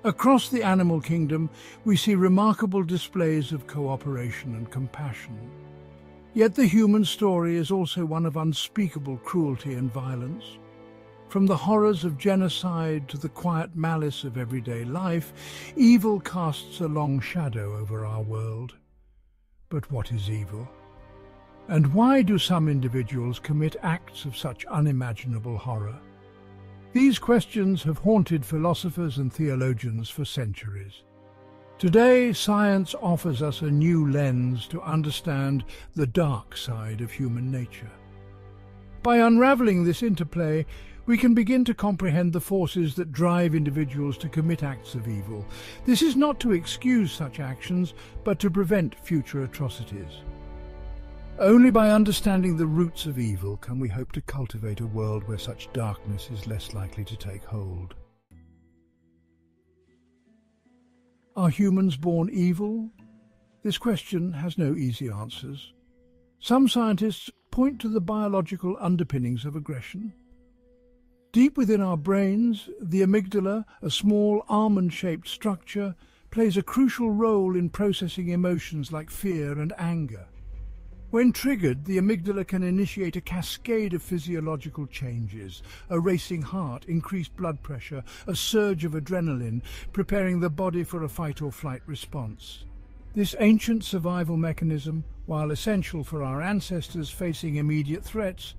Across the animal kingdom, we see remarkable displays of cooperation and compassion. Yet the human story is also one of unspeakable cruelty and violence. From the horrors of genocide to the quiet malice of everyday life, evil casts a long shadow over our world. But what is evil? And why do some individuals commit acts of such unimaginable horror? These questions have haunted philosophers and theologians for centuries. Today, science offers us a new lens to understand the dark side of human nature. By unraveling this interplay, we can begin to comprehend the forces that drive individuals to commit acts of evil. This is not to excuse such actions, but to prevent future atrocities. Only by understanding the roots of evil can we hope to cultivate a world where such darkness is less likely to take hold. Are humans born evil? This question has no easy answers. Some scientists point to the biological underpinnings of aggression. Deep within our brains, the amygdala, a small almond-shaped structure, plays a crucial role in processing emotions like fear and anger. When triggered, the amygdala can initiate a cascade of physiological changes: a racing heart, increased blood pressure, a surge of adrenaline, preparing the body for a fight-or-flight response. This ancient survival mechanism, while essential for our ancestors facing immediate threats,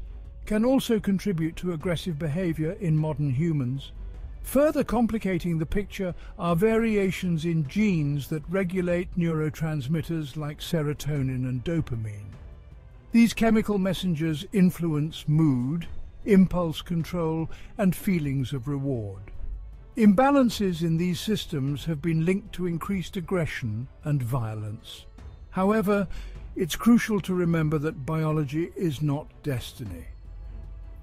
can also contribute to aggressive behavior in modern humans. Further complicating the picture are variations in genes that regulate neurotransmitters like serotonin and dopamine. These chemical messengers influence mood, impulse control, and feelings of reward. Imbalances in these systems have been linked to increased aggression and violence. However, it's crucial to remember that biology is not destiny.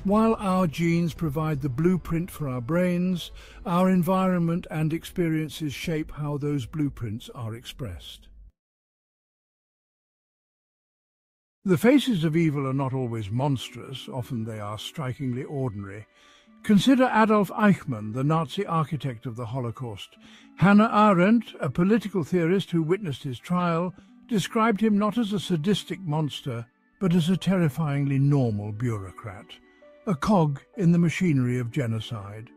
While our genes provide the blueprint for our brains, our environment and experiences shape how those blueprints are expressed. The faces of evil are not always monstrous, often they are strikingly ordinary. Consider Adolf Eichmann, the Nazi architect of the Holocaust. Hannah Arendt, a political theorist who witnessed his trial, described him not as a sadistic monster, but as a terrifyingly normal bureaucrat, a cog in the machinery of genocide.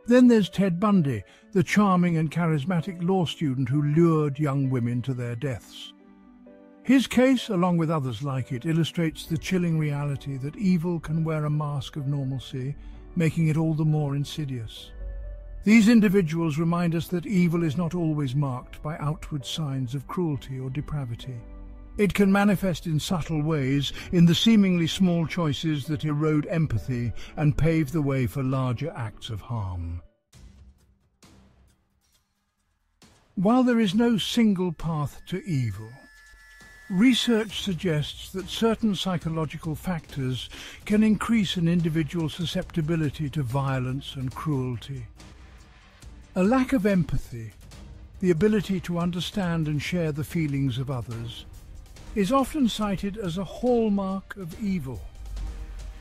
Then there's Ted Bundy, the charming and charismatic law student who lured young women to their deaths. His case, along with others like it, illustrates the chilling reality that evil can wear a mask of normalcy, making it all the more insidious. These individuals remind us that evil is not always marked by outward signs of cruelty or depravity. It can manifest in subtle ways, in the seemingly small choices that erode empathy and pave the way for larger acts of harm. While there is no single path to evil, research suggests that certain psychological factors can increase an individual's susceptibility to violence and cruelty. A lack of empathy, the ability to understand and share the feelings of others, is often cited as a hallmark of evil.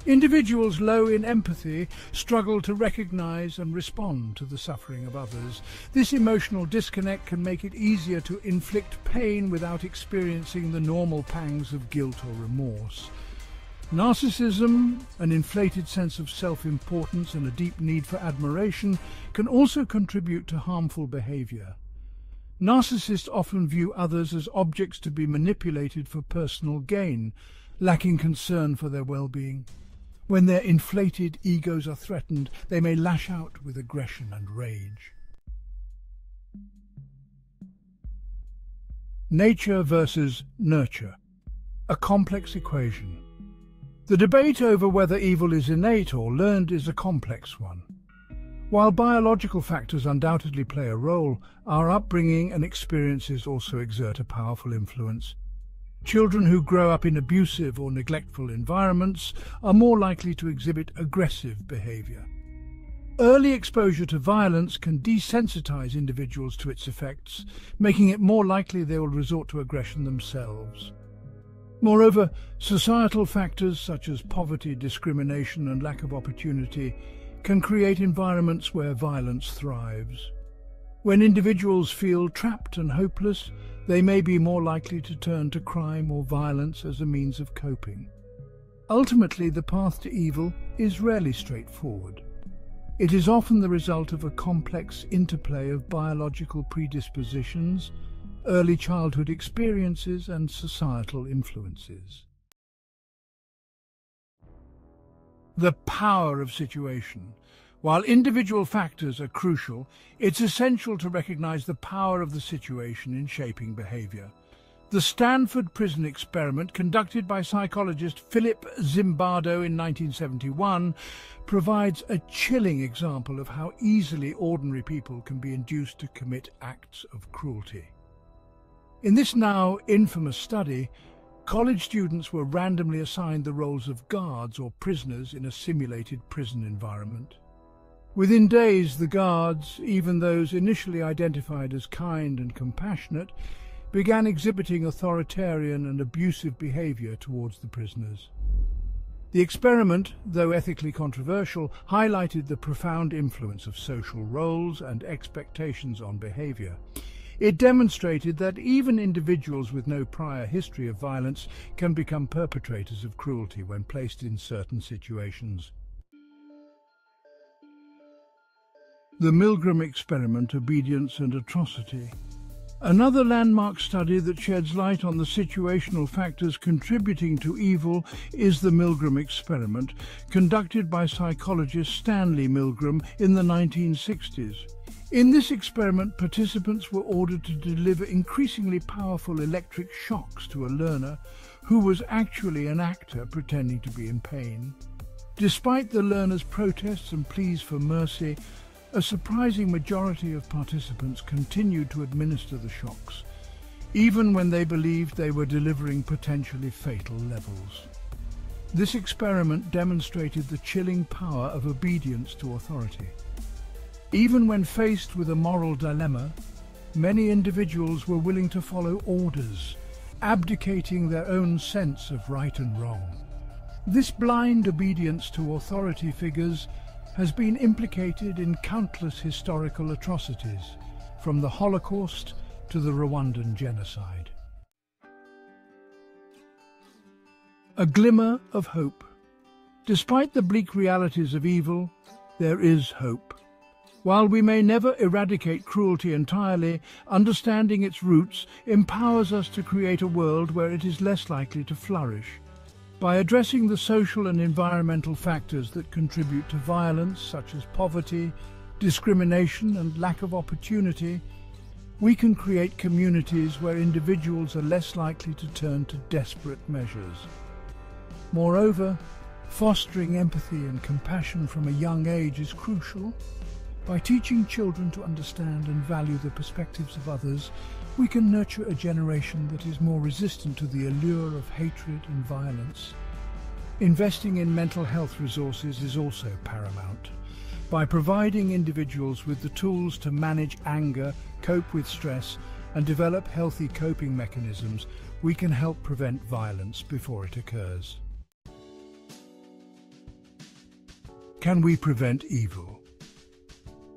Individuals low in empathy struggle to recognize and respond to the suffering of others. This emotional disconnect can make it easier to inflict pain without experiencing the normal pangs of guilt or remorse. Narcissism, an inflated sense of self-importance and a deep need for admiration, can also contribute to harmful behavior. Narcissists often view others as objects to be manipulated for personal gain, lacking concern for their well-being. When their inflated egos are threatened, they may lash out with aggression and rage. Nature versus nurture, a complex equation. The debate over whether evil is innate or learned is a complex one. While biological factors undoubtedly play a role, our upbringing and experiences also exert a powerful influence. Children who grow up in abusive or neglectful environments are more likely to exhibit aggressive behavior. Early exposure to violence can desensitize individuals to its effects, making it more likely they will resort to aggression themselves. Moreover, societal factors such as poverty, discrimination, and lack of opportunity can create environments where violence thrives. When individuals feel trapped and hopeless, they may be more likely to turn to crime or violence as a means of coping. Ultimately, the path to evil is rarely straightforward. It is often the result of a complex interplay of biological predispositions, early childhood experiences, and societal influences. The power of situation. While individual factors are crucial, it's essential to recognize the power of the situation in shaping behavior. The Stanford Prison Experiment, conducted by psychologist Philip Zimbardo in 1971, provides a chilling example of how easily ordinary people can be induced to commit acts of cruelty. In this now infamous study, college students were randomly assigned the roles of guards or prisoners in a simulated prison environment. Within days, the guards, even those initially identified as kind and compassionate, began exhibiting authoritarian and abusive behavior towards the prisoners. The experiment, though ethically controversial, highlighted the profound influence of social roles and expectations on behavior. It demonstrated that even individuals with no prior history of violence can become perpetrators of cruelty when placed in certain situations. The MGRM Experiment, Obedience and Atrocity. Another landmark study that sheds light on the situational factors contributing to evil is the Milgram Experiment, conducted by psychologist Stanley Milgram in the 1960s. In this experiment, participants were ordered to deliver increasingly powerful electric shocks to a learner who was actually an actor pretending to be in pain. Despite the learner's protests and pleas for mercy, a surprising majority of participants continued to administer the shocks, even when they believed they were delivering potentially fatal levels. This experiment demonstrated the chilling power of obedience to authority. Even when faced with a moral dilemma, many individuals were willing to follow orders, abdicating their own sense of right and wrong. This blind obedience to authority figures has been implicated in countless historical atrocities, from the Holocaust to the Rwandan genocide. A glimmer of hope. Despite the bleak realities of evil, there is hope. While we may never eradicate cruelty entirely, understanding its roots empowers us to create a world where it is less likely to flourish. By addressing the social and environmental factors that contribute to violence, such as poverty, discrimination, and lack of opportunity, we can create communities where individuals are less likely to turn to desperate measures. Moreover, fostering empathy and compassion from a young age is crucial. By teaching children to understand and value the perspectives of others, we can nurture a generation that is more resistant to the allure of hatred and violence. Investing in mental health resources is also paramount. By providing individuals with the tools to manage anger, cope with stress, and develop healthy coping mechanisms, we can help prevent violence before it occurs. Can we prevent evil?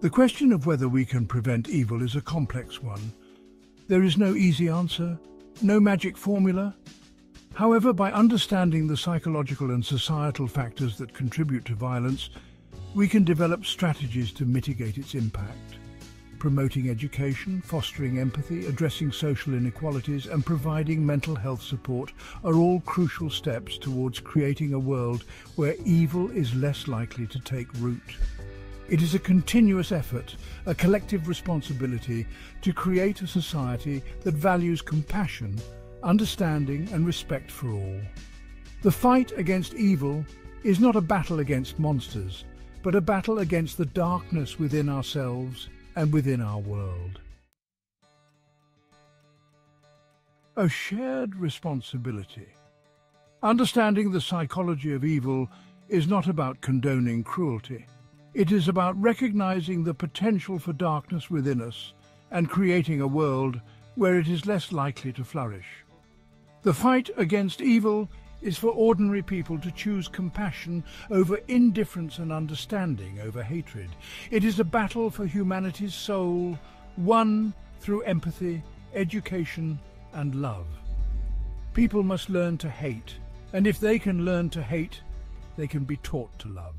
The question of whether we can prevent evil is a complex one. There is no easy answer, no magic formula. However, by understanding the psychological and societal factors that contribute to violence, we can develop strategies to mitigate its impact. Promoting education, fostering empathy, addressing social inequalities, and providing mental health support are all crucial steps towards creating a world where evil is less likely to take root. It is a continuous effort, a collective responsibility to create a society that values compassion, understanding, and respect for all. The fight against evil is not a battle against monsters, but a battle against the darkness within ourselves and within our world. A shared responsibility. Understanding the psychology of evil is not about condoning cruelty. It is about recognizing the potential for darkness within us and creating a world where it is less likely to flourish. The fight against evil is for ordinary people to choose compassion over indifference and understanding over hatred. It is a battle for humanity's soul, One, through empathy, education, and love. People must learn to hate, and if they can learn to hate, they can be taught to love.